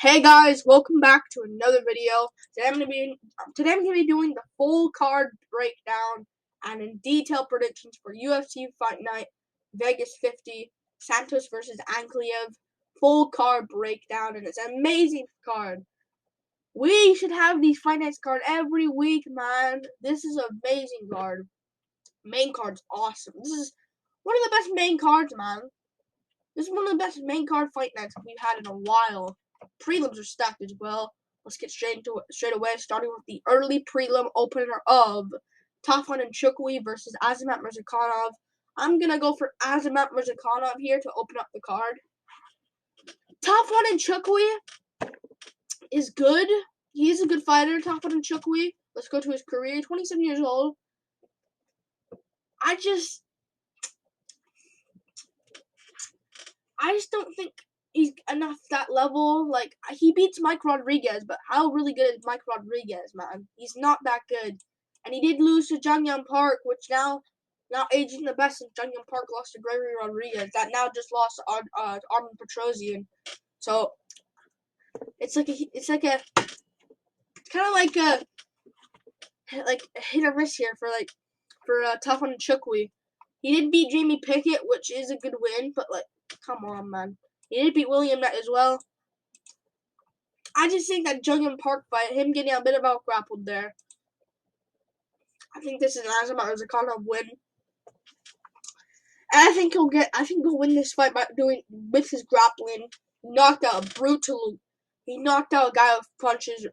Hey guys, welcome back to another video. Today I'm gonna be doing the full card breakdown and in detail predictions for UFC Fight Night Vegas 50 Santos versus Ankalaev. Full card breakdown, and it's an amazing card. We should have these Fight Nights card every week, man. This is an amazing card. Main card's awesome. This is one of the best main cards, man. This is one of the best main card Fight Nights we've had in a while. Prelims are stacked as well. Let's get straight into it straight away, starting with the early prelim opener of Tafon and Chukwi versus Azamat Mirzakhanov. I'm gonna go for Azamat Mirzakhanov here to open up the card. Tafon and Chukwi is good. He's a good fighter, Tafon and Chukwi. Let's go to his career. 27 years old. I just don't think he's enough that level. Like, he beats Mike Rodriguez, but how really good is Mike Rodriguez, man? He's not that good. And he did lose to Jung Young Park, which now aging the best since Jung Young Park lost to Gregory Rodriguez. That now just lost to Armin Petrosian. So it's kind of like a hit or miss here for Tafon and Chukwi. He did beat Jamie Pickett, which is a good win, but come on, man. He did beat William Nett as well. I just think that Jung Young Park fight, him getting a bit of out-grappled there. I think this is an Azamat Mirzakhanov win. And I think he'll win this fight with his grappling. He knocked out a guy with punches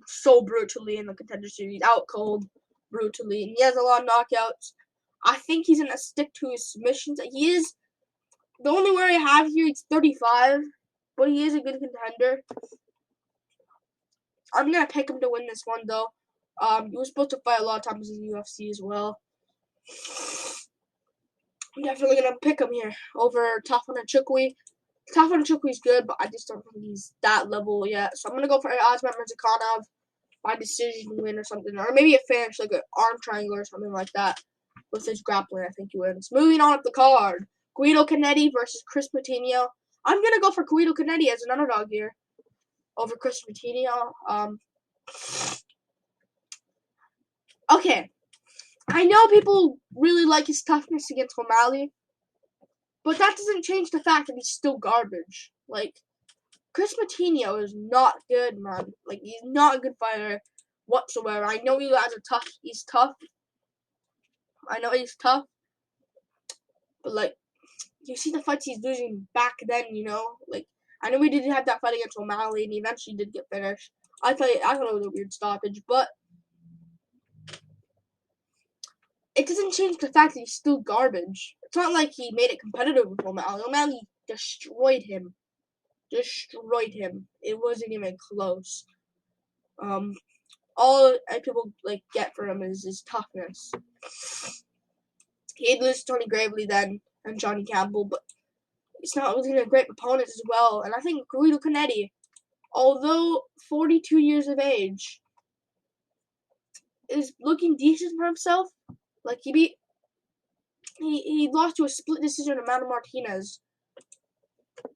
so brutally in the Contender Series, out cold, brutally, and he has a lot of knockouts. I think he's gonna stick to his submissions. He is the only worry I have here. He's 35, but he is a good contender. I'm gonna pick him to win this one, though. He was supposed to fight a lot of times in the UFC as well. I'm definitely gonna pick him here over Tafon and Chukwi. Tafon and Chukwi's good, but I just don't think he's that level yet. So I'm gonna go for Azamat Mirzakhanov by decision win or something, or maybe a finish, like an arm triangle or something like that. With his grappling, I think he wins. Moving on up the card, Guido Canetti versus Chris Moutinho. I'm gonna go for Guido Canetti as an underdog here over Chris Moutinho. Okay, I know people really like his toughness against O'Malley, but that doesn't change the fact that he's still garbage. Chris Moutinho is not good, man. He's not a good fighter whatsoever. I know you guys are tough. He's tough. I know he's tough, but you see the fights he's losing back then, I know we did have that fight against O'Malley, and he eventually did get finished. I thought it was a weird stoppage, but it doesn't change the fact that he's still garbage. It's not like he made it competitive with O'Malley. O'Malley destroyed him. It wasn't even close. All people get for him is his toughness. He'd lose to Tony Gravely then and Johnny Campbell, but it's not losing to great opponents as well. And I think Guido Canetti, although 42 years of age, is looking decent for himself. He lost to a split decision of Amanda Martinez,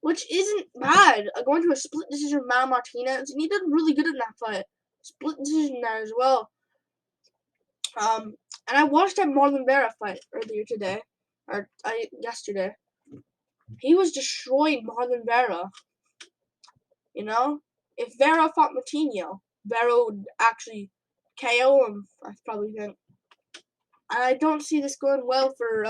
which isn't bad. Going to a split decision of Amanda Martinez, and he did really good in that fight. Split decision there as well. And I watched that Marlon Vera fight earlier today, yesterday. He was destroying Marlon Vera. If Vera fought Moutinho, Vera would actually KO him, I probably think. And I don't see this going well for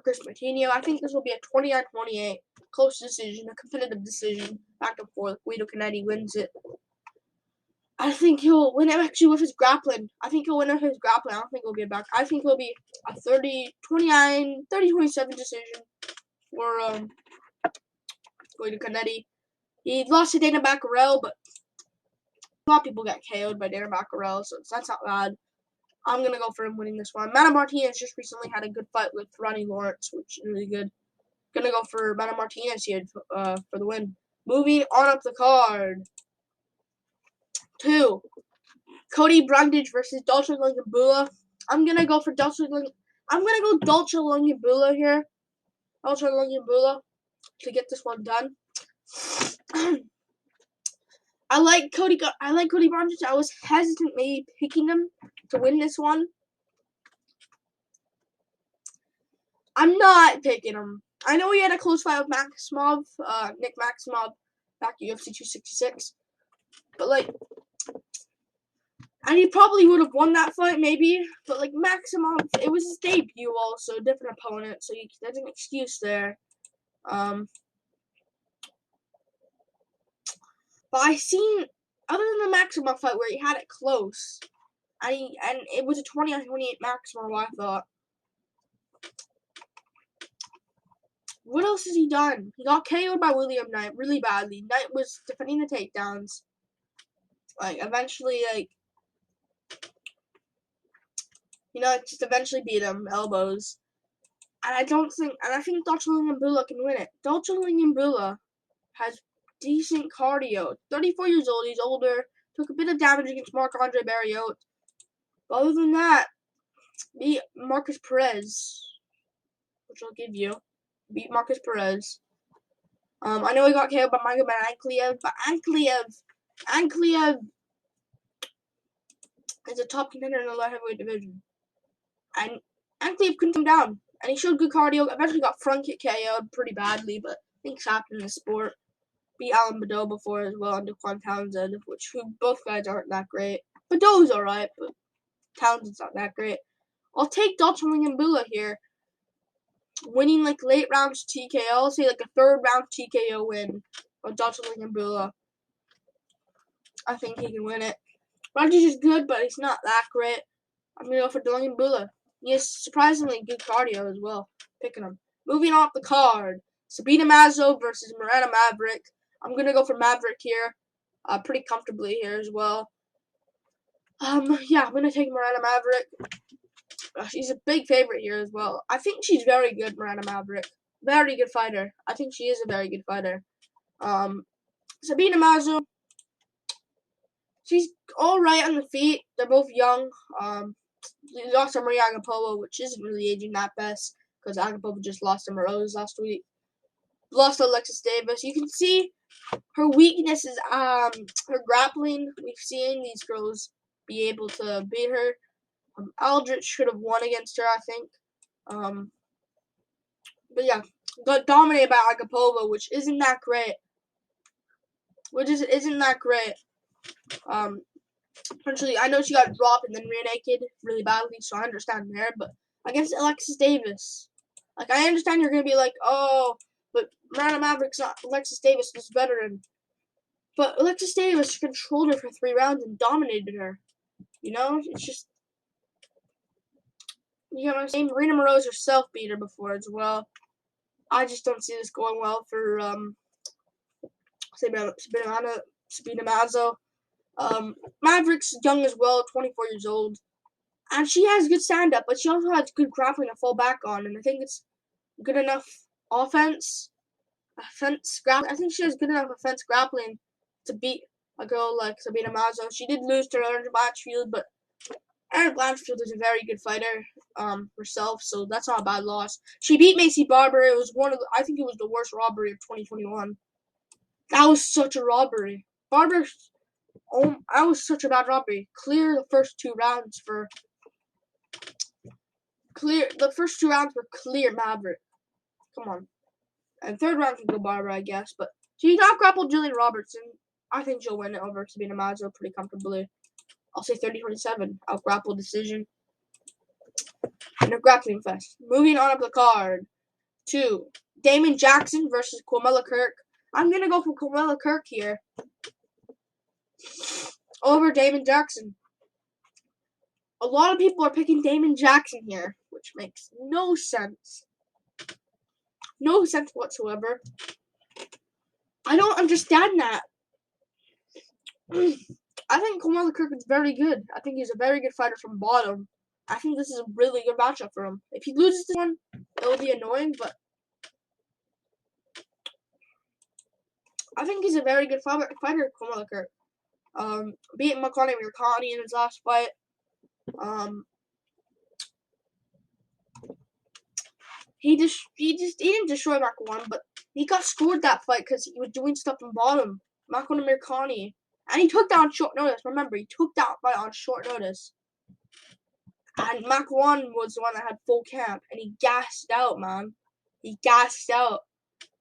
Chris Moutinho. I think this will be a 29-28 close decision, a competitive decision, back and forth. Guido Canetti wins it. I think he'll win it actually with his grappling. I think he'll win it with his grappling. I don't think he'll get back. I think it'll be a 30-27 decision for Guido Canetti. He lost to Dana Baccarel, but a lot of people got KO'd by Dana Baccarel, so that's not bad. I'm going to go for him winning this one. Amanda Martinez just recently had a good fight with Ronnie Lawrence, which is really good. Going to go for Amanda Martinez here for the win. Moving on up the card. 2. Cody Brundage versus Dolce Gaboula. I'm going to go for Dolce Gaboula here. Dolce Gaboula to get this one done. I like Cody Brundage. I was hesitant maybe picking him to win this one. I'm not picking him. I know he had a close fight with Nick Maximov, back at UFC 266. But, like, and he probably would have won that fight, maybe. But, like, Maximov, it was his debut also, different opponent, so there's an excuse there. But I seen, other than the Maximov fight where he had it close, and it was a 20-28 Maximov, I thought. What else has he done? He got KO'd by William Knight really badly. Knight was defending the takedowns. Like, eventually, like, just eventually beat him, elbows. And I think Dolce Gaboula can win it. Dolce Gaboula has decent cardio. 34 years old, he's older. Took a bit of damage against Marc-Andre Barriot. But other than that, beat Marcus Perez, which I'll give you. Beat Marcus Perez. I know he got KO'd by Magabad Ankalaev, but Ankalaev is a top contender in the light heavyweight division. And Ankalaev couldn't come down. And he showed good cardio. Eventually got front kick KO'd pretty badly, but things happen in the sport. Beat Alan Badeau before as well, and Daquan Townsend, both guys aren't that great. Badeau's alright, but Townsend's not that great. I'll take Dolce Gaboula here. Winning like late rounds TKO. I'll say like a third round TKO win of Dolce Gaboula. I think he can win it. Brundage is good, but he's not that great. I'm going to go for Dolce Gaboula. He has surprisingly good cardio as well. Picking him. Moving off the card. Sabina Mazzo versus Miranda Maverick. I'm going to go for Maverick here. Pretty comfortably here as well. Yeah, I'm going to take Miranda Maverick. She's a big favorite here as well. I think she's very good, Miranda Maverick. Very good fighter. I think she is a very good fighter. Sabina Mazzo. She's alright on the feet. They're both young. They lost to Maria Agapova, which isn't really aging that best, because Agapova just lost to Morose last week. Lost to Alexis Davis. You can see her weakness is her grappling. We've seen these girls be able to beat her. Aldridge should have won against her, I think. But yeah, got dominated by Agapova, which isn't that great. Actually, I know she got dropped and then rear naked really badly, so I understand there. But against Alexis Davis, like, I understand you're gonna be like, oh, but Miranda Maverick's not Alexis Davis is veteran. But Alexis Davis controlled her for 3 rounds and dominated her. It's just, you know what I'm saying? Marina Morose herself beat her before as well. I just don't see this going well for Sabina Mazzo. Maverick's young as well, 24 years old. And she has good stand-up, but she also has good grappling to fall back on. And I think it's good enough offense grappling. I think she has good enough offense grappling to beat a girl like Sabina Mazzo. She did lose to Erin Blanchfield, but Erin Blanchfield is a very good fighter herself, so that's not a bad loss. She beat Macy Barber. It was I think it was the worst robbery of 2021. That was such a robbery. That was such a bad robbery. The first 2 rounds were clear Maverick. Come on. And 3rd round can go Barber, I guess. But she out-grappled Jillian Robertson. I think she'll win it over Sabina Mazzo pretty comfortably. I'll say 30-27. Out-grapple decision. And a grappling fest. Moving on up the card to Damon Jackson versus Cormela Kirk. I'm going to go for Cormela Kirk here over Damon Jackson. A lot of people are picking Damon Jackson here, which makes no sense. No sense whatsoever. I don't understand that. I think Cormela Kirk is very good. I think he's a very good fighter from bottom. I think this is a really good matchup for him. If he loses this one, it will be annoying, but I think he's a very good fighter, Cormela Kirk. Beat McConnell in his last fight. He didn't destroy Mark 1, but he got scored that fight because he was doing stuff from bottom. Makona Mirkani. And he took that on short notice. Remember, he took that fight on short notice. And Mac 1 was the one that had full camp. And he gassed out, man. He gassed out.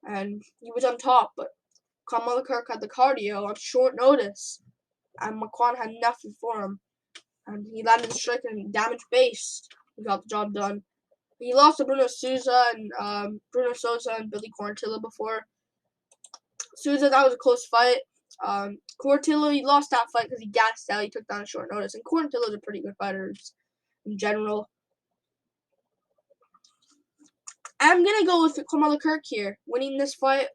And he was on top. But Kirk had the cardio on short notice. And McQuan had nothing for him. And he landed the strike and damaged base. He got the job done. He lost to Bruno Souza and Billy Quarantillo before. Souza, that was a close fight. Quarantillo, he lost that fight because he gassed out. He took down a short notice. And Quarantillo's a pretty good fighter in general. I'm going to go with Cormela Kirk here, winning this fight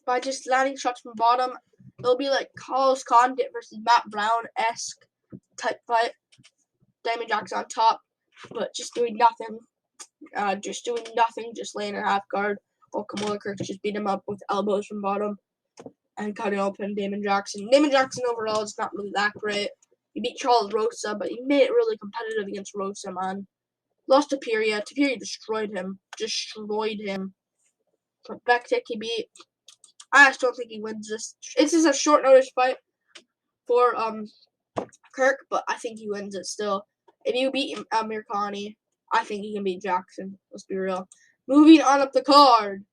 by just landing shots from bottom. It'll be like Carlos Condit versus Matt Brown-esque type fight. Damon Jackson on top, but just doing nothing. Just laying a half guard. While Cormela Kirk just beat him up with elbows from bottom and cutting open Damon Jackson. Damon Jackson overall is not really that great. He beat Charles Rosa, but he made it really competitive against Rosa, man. Lost to Pereira. Pereira destroyed him. But Bektik he beat. I just don't think he wins this. This is a short notice fight for Kirk, but I think he wins it still. If you beat Amir Khani, I think he can beat Jackson. Let's be real. Moving on up the card.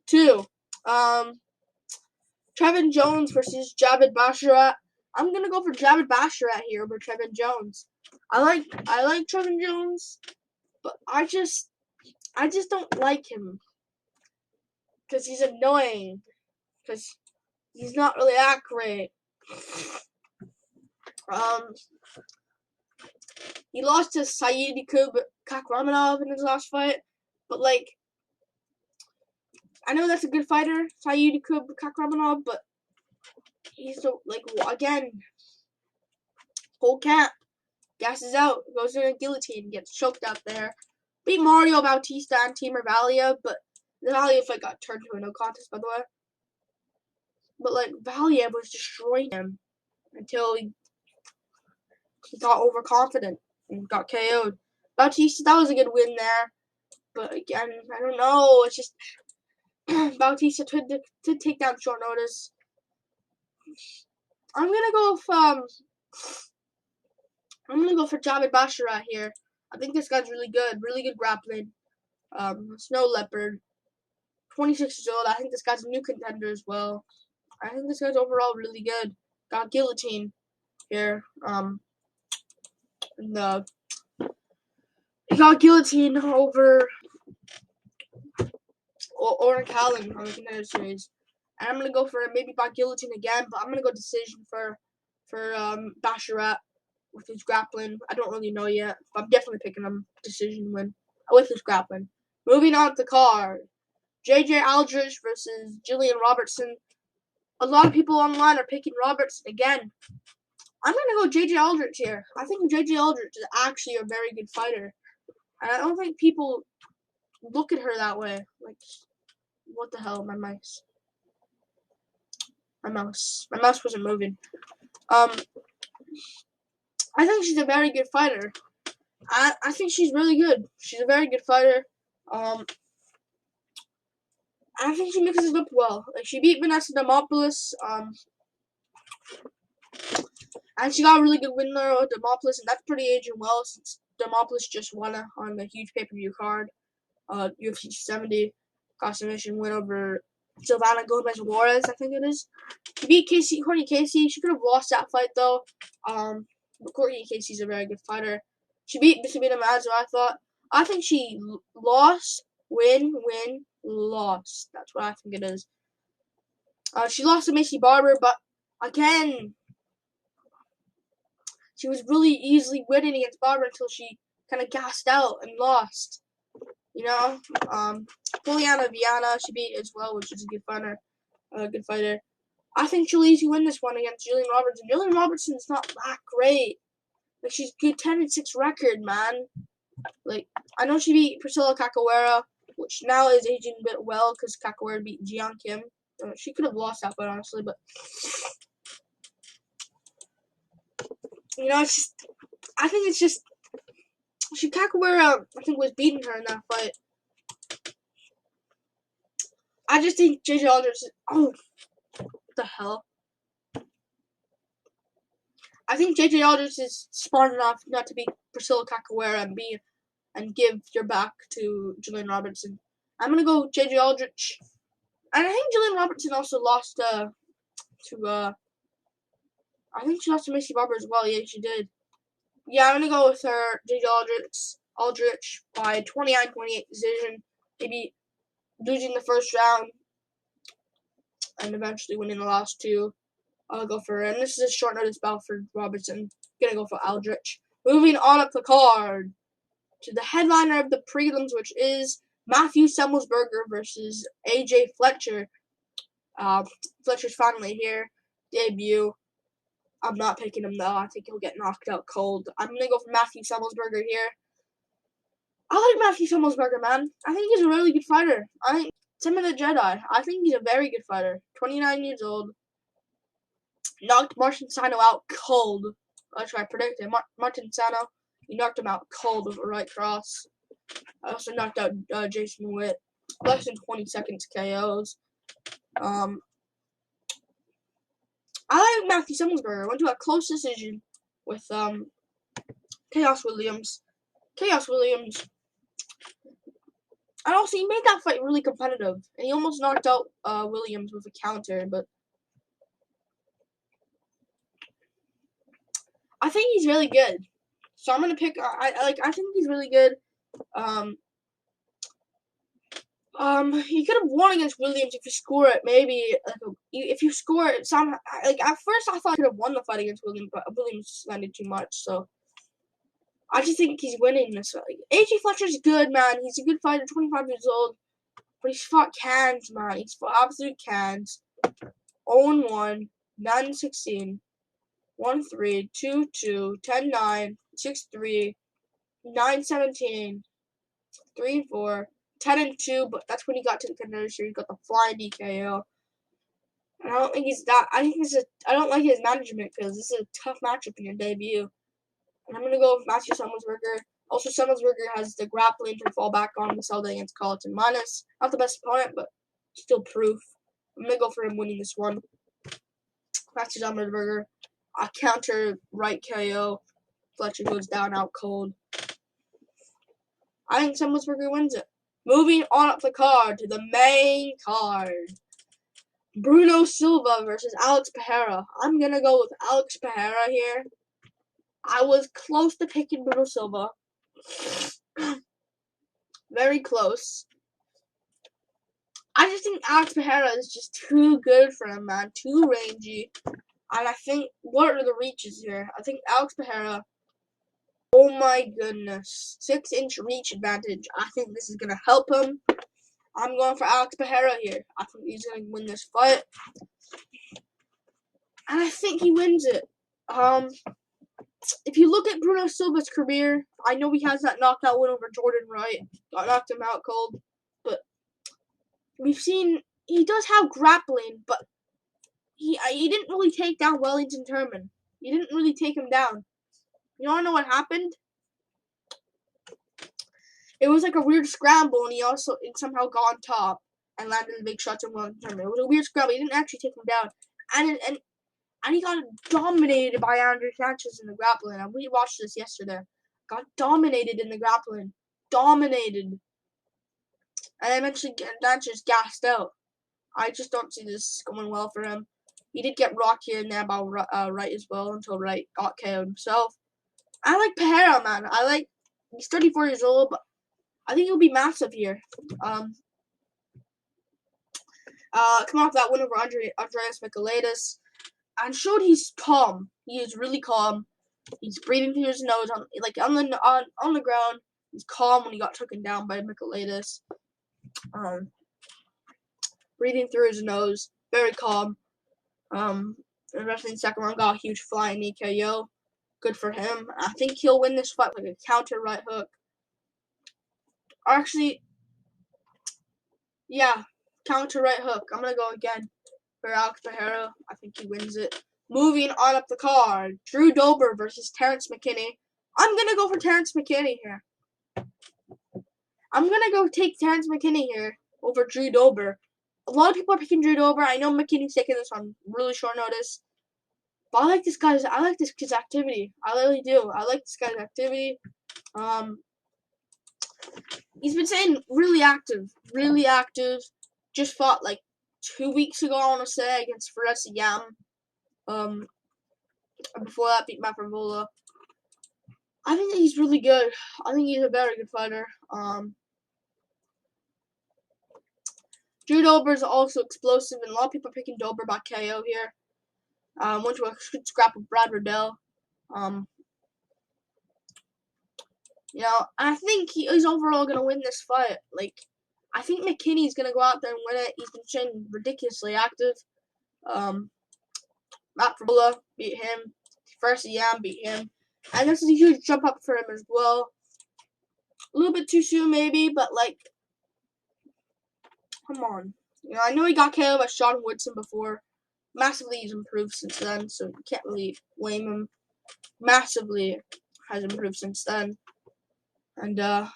2. Trevin Jones versus Javid Bashara. I'm gonna go for Javid Bashara here over Trevin Jones. I like Trevin Jones, but I just don't like him because he's annoying. Because he's not really accurate. He lost to Saeed Kakramanov in his last fight, but like, I know that's a good fighter, Saeed Kakramanov, but he's so again, full camp, gasses out, goes in a guillotine, gets choked out there. Beat Mario Bautista and Timur Valiev, but the Valiev fight got turned to a no contest, by the way. But like Valiev was destroying him until he got overconfident and got KO'd. Bautista, that was a good win there. But again, I don't know. It's just Bautista to take down short notice. I'm gonna go for Javid Bashara here. I think this guy's really good grappling. Snow Leopard, 26 years old. I think this guy's a new contender as well. I think this guy's overall really good. Got guillotine here. He got guillotine over Oren Callan on the contender series. And I'm gonna go for maybe by guillotine again, but I'm gonna go decision for Bashara with his grappling. I don't really know yet, but I'm definitely picking him decision win with his grappling. Moving on to the card. JJ Aldridge versus Jillian Robertson. A lot of people online are picking Robertson again. I'm going to go JJ Aldridge here. I think JJ Aldridge is actually a very good fighter. And I don't think people look at her that way. Like, what the hell, my mouse? My mouse wasn't moving. I think she's a very good fighter. I think she's really good. She's a very good fighter. I think she mixes it up well. Like, she beat Vanessa Demopoulos, and she got a really good win there with Demopoulos, and that's pretty aging well since Demopoulos just won on the huge pay-per-view card, UFC 70, got submission win over Silvana Gomez-Juarez, I think it is. She beat Courtney Casey. She could have lost that fight though. But Courtney Casey's a very good fighter. She beat Sabina Mazzo, I thought. I think she lost, win, lost. That's what I think it is. She lost to Macy Barber, but again, she was really easily winning against Barber until she kind of gassed out and lost. You know, Juliana Viana she beat as well, which is a good fighter. I think she'll easily win this one against Jillian Robertson. Jillian Robertson's not that great. Like, she's good 10-6 record, man. Like, I know she beat Priscilla Cachoeira, which now is aging a bit well because Cachoeira beat Jian Kim. She could have lost that fight, honestly, but you know, I think it's just Cachoeira, I think, was beating her in that fight. I just think JJ Aldridge. Oh, what the hell? I think JJ Aldridge is smart enough not to beat Priscilla Capoeira and give your back to Jillian Robertson. I'm gonna go JJ Aldridge. And I think Jillian Robertson also lost to I think she lost to Missy Barber as well. Yeah, she did. Yeah, I'm gonna go with her, JJ Aldridge by 29-28 decision. Maybe losing the first round and eventually winning the last two. I'll go for her. And this is a short notice bout for Robertson. Gonna go for Aldridge. Moving on up the card to the headliner of the prelims, which is Matthew Semelsberger versus AJ Fletcher. Fletcher's finally here. Debut. I'm not picking him, though. I think he'll get knocked out cold. I'm going to go for Matthew Semelsberger here. I like Matthew Semelsberger, man. I think he's a really good fighter. I think Tim of the Jedi. I think he's a very good fighter. 29 years old. Knocked Martin Sano out cold. That's what I predicted. Martin Sano, he knocked him out cold with a right cross. I also knocked out Jason Witt. Less than 20 seconds KOs. I like Matthew Semelsberger. Went to a close decision with Chaos Williams. And also, he made that fight really competitive. And he almost knocked out Williams with a counter. But I think he's really good. So I'm going to pick... I think he's really good. He could have won against Williams if you score it. Maybe if you score it, somehow. Like at first, I thought he could have won the fight against Williams, but Williams landed too much. So I just think he's winning this fight. AJ Fletcher's good, man. He's a good fighter, 25 years old, but he's fought cans, man. He's fought absolute cans. 0-1, 9-16, 1-3, 2-2, 10-9, 6-3, 9-17, 3-4. 10-2, but that's when he got to the contender series. He got the flying DKO. And I don't think he's that. I don't like his management because this is a tough matchup in your debut. And I'm gonna go with Matthew Semelsberger. Also, Semelsberger has the grappling to fall back on the Zelda against Colleton Minus. Not the best opponent, but still proof. I'm gonna go for him winning this one. Matthew Semelsberger. A counter right KO. Fletcher goes down out cold. I think Semelsberger wins it. Moving on up the card to the main card. Bruno Silva versus Alex Pereira. I'm going to go with Alex Pereira here. I was close to picking Bruno Silva. Very close. I just think Alex Pereira is just too good for him, man. Too rangy. And I think, what are the reaches here? I think Alex Pereira... Oh my goodness. 6-inch reach advantage. I think this is going to help him. I'm going for Alex Pereira here. I think he's going to win this fight. And I think he wins it. If you look at Bruno Silva's career, I know he has that knockout win over Jordan Wright. Got knocked him out cold. But we've seen he does have grappling, but he didn't really take down Wellington Turman. He didn't really take him down. You wanna know what happened? It was like a weird scramble, and he somehow got on top and landed the big shots on Wellington Turman. It was a weird scramble. He didn't actually take him down, and he got dominated by Andrew Sanchez in the grappling. And we watched this yesterday. Got dominated in the grappling, dominated, and eventually Sanchez gassed out. I just don't see this going well for him. He did get rocked here and there by Wright as well until Wright got KO'd himself. I like Pereira, man. He's 34 years old, but I think he'll be massive here. Come off that win over Andreas Michailidis, and showed he's calm. He is really calm. He's breathing through his nose on the ground. He's calm when he got taken down by Michailidis. Breathing through his nose, very calm. Especially in the second round, got a huge flying knee KO. Good for him. I think he'll win this fight with a counter right hook. Actually, yeah, counter right hook. I'm going to go again for Alex Pereira. I think he wins it. Moving on up the card, Drew Dober versus Terence Mckinney. I'm going to go for Terence Mckinney here. I'm going to go take Terence Mckinney here over Drew Dober. A lot of people are picking Drew Dober. I know McKinney's taking this on really short notice. But I like this kid's activity. I really do. I like this guy's activity. He's been saying really active. Just fought like 2 weeks ago, I want to say, against Faresi Yam. Before that, beat Maverick. I think that he's really good. I think he's a very good fighter. Drew Dober is also explosive, and a lot of people are picking Dober by KO here. Went to a good scrap with Brad Riddell. I think he's overall going to win this fight. Like, I think McKinney's going to go out there and win it. He's been staying ridiculously active. Gaboula beat him. First Yam beat him. And this is a huge jump up for him as well. A little bit too soon, maybe, but, like, come on. I know he got KO'd by Sean Woodson before. Massively he's improved since then, so you can't really blame him. Massively has improved since then. And, yeah.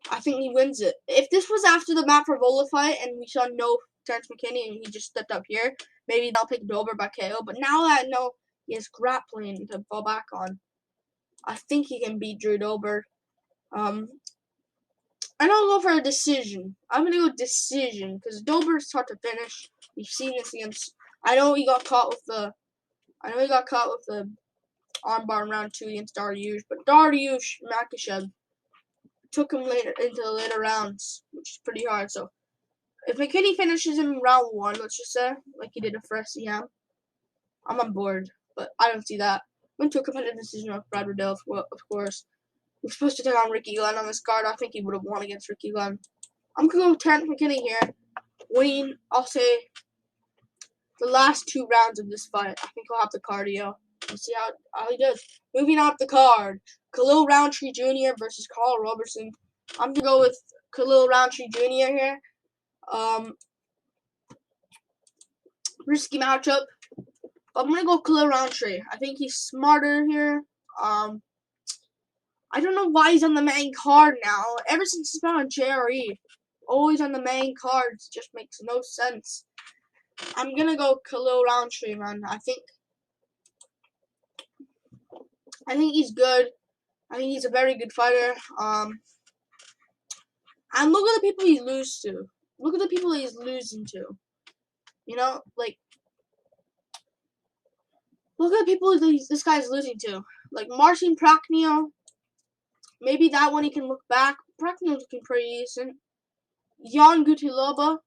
I think he wins it. If this was after the Matt Favola fight and we saw no Terence Mckinney and he just stepped up here, maybe I'll pick Dober by KO. But now that I know he has grappling to fall back on, I think he can beat Drew Dober. And I'll go for a decision. I'm going to go decision because Dober's hard to finish. We've seen this against... I know he got caught with the armbar in round 2 against Dariush, but Dariush Makhachev took him into the later rounds, which is pretty hard. So if McKinney finishes him in round 1, let's just say, like he did at first, I'm on board, but I don't see that. Went to a competitive decision with Brad Riddell, of course. He was supposed to take on Ricky Glenn on this card. I think he would have won against Ricky Glenn. I'm going to go with Terence McKinney here. Winning, I'll say, the last 2 rounds of this fight. I think he'll have the cardio. We'll see how he does. Moving on up the card. Khalil Roundtree Jr. versus Carl Robertson. I'm going to go with Khalil Roundtree Jr. here. Risky matchup. I'm going to go Khalil Roundtree. I think he's smarter here. I don't know why he's on the main card now. Ever since he's been on JRE, always on the main cards. Just makes no sense. I'm going to go Khalil Roundtree, man. I think he's good. I think he's a very good fighter. And look at the people he loses to. Look at the people he's losing to. Look at the people this guy's losing to. Like Marcin Prachnio. Maybe that one he can look back. Prachnio's looking pretty decent. Jan Gutiloba.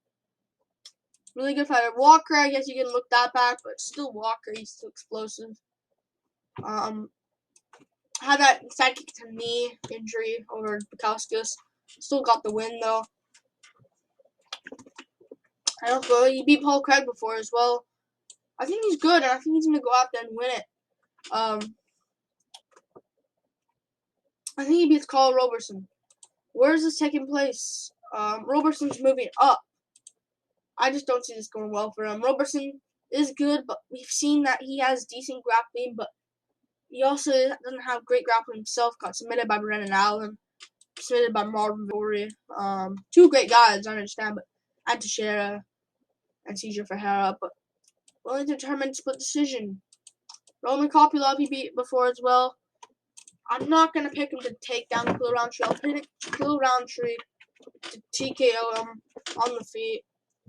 Really good fighter. Walker, I guess you can look that back, but still Walker. He's still explosive. Had that sidekick to knee injury over Bukowskis. Still got the win, though. I don't know. He beat Paul Craig before as well. I think he's good, and I think he's going to go out there and win it. I think he beats Carl Robertson. Where is this taking place? Robertson's moving up. I just don't see this going well for him. Robertson is good, but we've seen that he has decent grappling, but he also doesn't have great grappling himself. Got submitted by Brennan Allen. Submitted by Marvin Vittori. 2 great guys, I understand, but and Teixeira and Cesar Ferreira, but only determined split decision. Roman Kopylov he beat before as well. I'm not going to pick him to take down Khalil Roundtree. I'll pick Khalil Roundtree to TKO him on the feet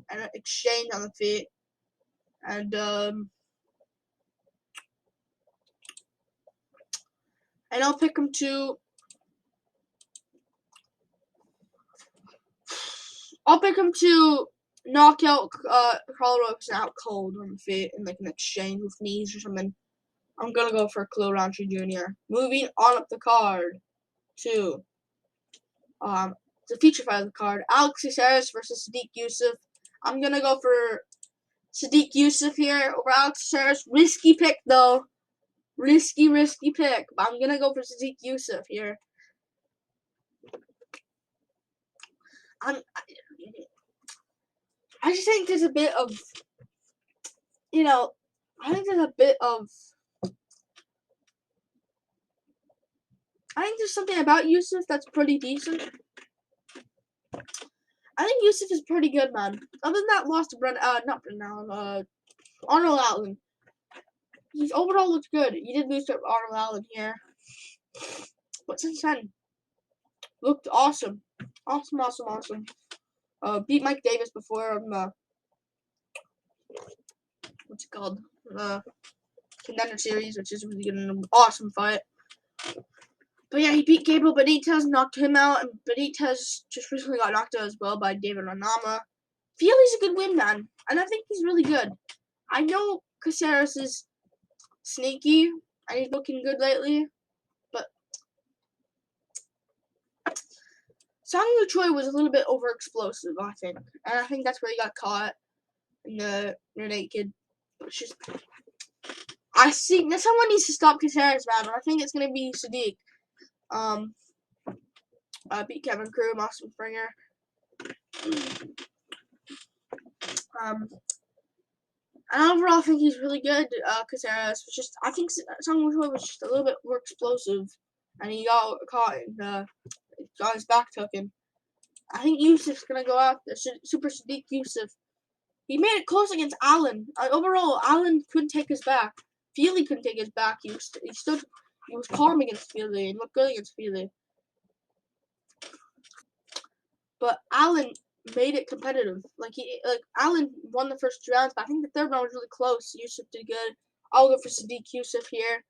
and exchange on the feet. And I'll pick him to knock out Carl Robertson out cold on the feet in like an exchange with knees or something. I'm gonna go for Khalil Roundtree Jr. Moving on up the card to the feature fight of the card, Alex Caceres versus Sadiq Youssef. I'm gonna go for Sadiq Youssef here over Alex Caceres. Risky pick though. Risky pick. But I'm gonna go for Sadiq Youssef here. I just think there's a bit of, I think there's something about Youssef that's pretty decent. I think Yusuf is pretty good, man. Other than that loss to Arnold Allen. He's overall looks good. He did lose to Arnold Allen here. But since then, looked awesome. Awesome. Beat Mike Davis before what's it called? Contender Series, which is really good and an awesome fight. But yeah, he beat Gabriel Benitez, knocked him out, and Benitez just recently got knocked out as well by David Onama. Feel he's a good win, man, and I think he's really good. I know Caceres is sneaky, and he's looking good lately, but Song Choi was a little bit over-explosive, I think, and I think that's where he got caught in the rear naked. It's just, I think that someone needs to stop Caceres, man, and I think it's gonna be Sadiq. Beat Kevin Crew, Semelsberger. And overall, I think he's really good. Caceres was just, I think Song Choi was just a little bit more explosive, and he got caught and got his back taken. I think Yusuf's gonna go out there. Super Sadiq Yusuf. He made it close against Allen. Overall, Allen couldn't take his back. Feely couldn't take his back. He was calm against Feely and looked good against Feely. But Allen made it competitive. Allen won the first 2 rounds, but I think the third round was really close. Yusuf did good. I'll go for Sadiq Yusuf here.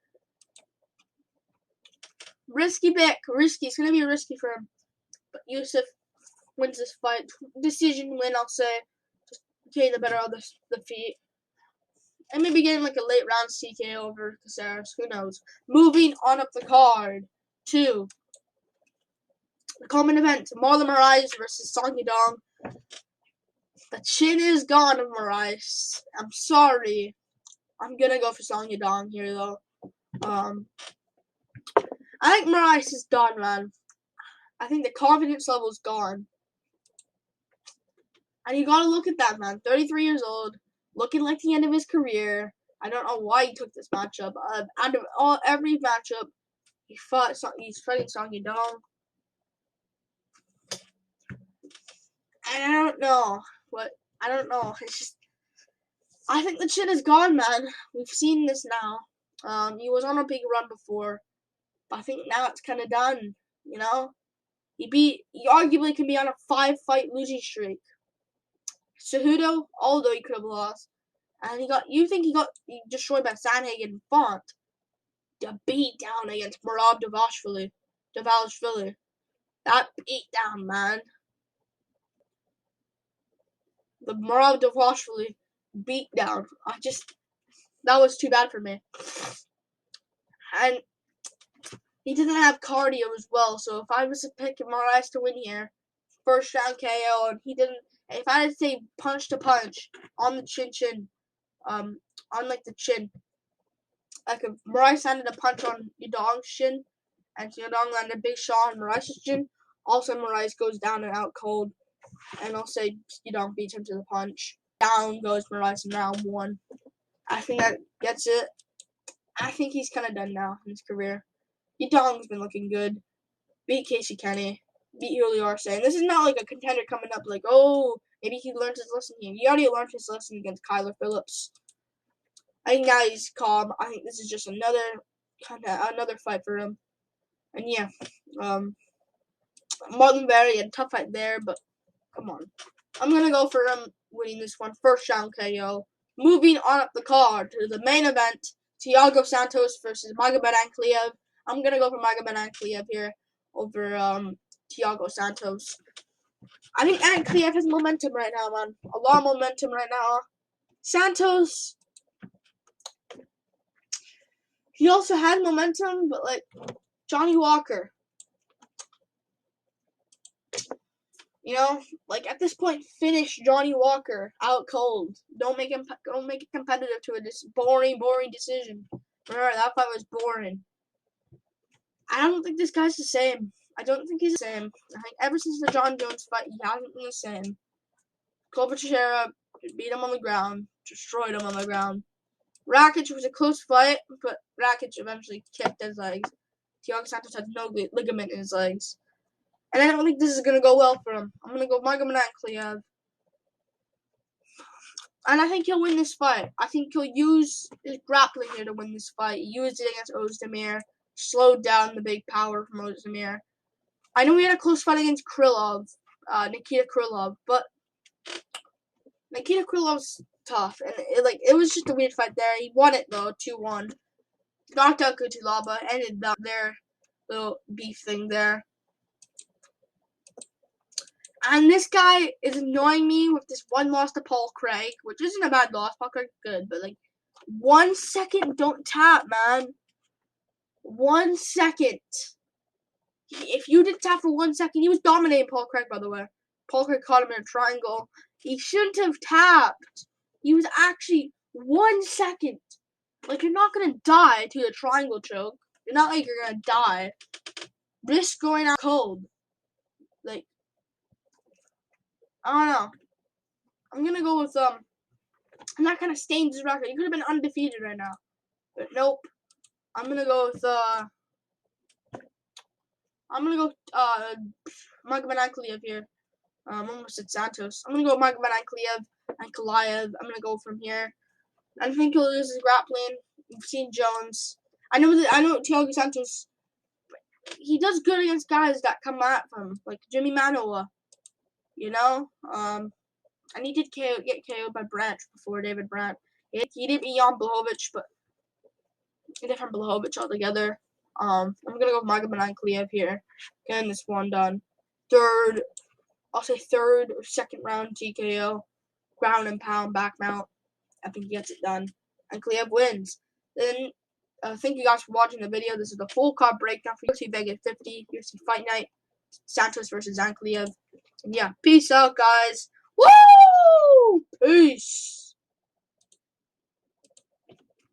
Risky pick. Risky. It's gonna be risky for him. But Yusuf wins this fight. Decision win, I'll say. Just getting the better of the feet. And maybe getting like a late round CK over Caceres. Who knows? Moving on up the card to the common event, Marlon Moraes versus Song Yadong. The chin is gone of Moraes. I'm sorry. I'm gonna go for Song Yadong here though. I think Moraes is done, man. I think the confidence level is gone. And you gotta look at that, man. 33 years old, looking like the end of his career. I don't know why he took this matchup. Out of every matchup, he's fighting Song Yadong. And I don't know. It's just, I think the chin is gone, man. We've seen this now. He was on a big run before, but I think now it's kind of done. You know, he arguably can be on a 5-fight losing streak. Cejudo, although he could have lost, and he got destroyed by Sanhagen and Font. The beat down against Merab Davashvili. That beat down, man. The Merab Davashvili beat down. That was too bad for me. And he didn't have cardio as well, so if I was to pick Moraes to win here, first round KO, and he didn't, if I had to say punch to punch on the chin, on like the chin, like if Moraes landed a punch on Yadong's chin, and Yadong landed a big shot on Moraes' chin, also Moraes goes down and out cold, and I'll say Yadong beats him to the punch. Down goes Moraes in round 1. I think that gets it. I think he's kind of done now in his career. Yadong's been looking good. Beat Casey Kenny. Beat Julio Arce. And this is not like a contender coming up like, oh, maybe he learned his lesson here. He already learned his lesson against Kyler Phillips. I think now he's calm. I think this is just another fight for him. And yeah, Marlon Berry had a tough fight there, but come on. I'm going to go for him winning this one. First round KO. Moving on up the card to the main event, Thiago Santos versus Magabad Ankalaev. I'm going to go for Magabad Ankalaev here over Thiago Santos. I think Ankalaev has momentum right now, man. A lot of momentum right now. Santos, he also had momentum, but like Johnny Walker, you know, like at this point, finish Johnny Walker out cold. Don't make it competitive to this boring decision. Remember, that fight was boring. I don't think this guy's the same. I don't think he's the same. I think ever since the John Jones fight, he hasn't been the same. Bashara beat him on the ground, destroyed him on the ground. Rakic was a close fight, but Rakic eventually kicked his legs. Thiago Santos had no ligament in his legs. And I don't think this is going to go well for him. I'm going to go Magabad and Cleo. And I think he'll win this fight. I think he'll use his grappling here to win this fight. He used it against Ozdemir. Slowed down the big power from Ozdemir. I know he had a close fight against Nikita Krylov, but Nikita Krylov's tough. And it was just a weird fight there. He won it, though, 2-1. Knocked out Kutulaba. Ended up their little beef thing there. And this guy is annoying me with this one loss to Paul Craig, which isn't a bad loss. Paul Craig's good, but 1 second don't tap, man. 1 second. If you didn't tap for 1 second, he was dominating Paul Craig, by the way. Paul Craig caught him in a triangle. He shouldn't have tapped. He was actually 1 second. You're not gonna die to a triangle choke. You're not you're gonna die. Risk going out cold. I don't know. I'm gonna go with and that kind of stains his record. He could have been undefeated right now, but nope. I'm gonna go with Magabad Ankalaev here. Almost at Santos. I'm gonna go Magabad Ankalaev. I'm gonna go from here. I think he'll use his grappling. We've seen Jones. I know Thiago Santos. He does good against guys that come at him, like Jimmy Manoa. And he did get KO'd by Brandt before David Brandt. He did beat Jan Blachowicz, but a different Blachowicz altogether. I'm gonna go with Magabad Ankalaev here. Getting this one done. Third or second round TKO. Ground and pound, back mount. I think he gets it done. Ankalaev wins. Then, thank you guys for watching the video. This is the full card breakdown for UFC Vegas 50, UFC Fight Night, Santos versus Ankalaev. And yeah, peace out, guys. Woo!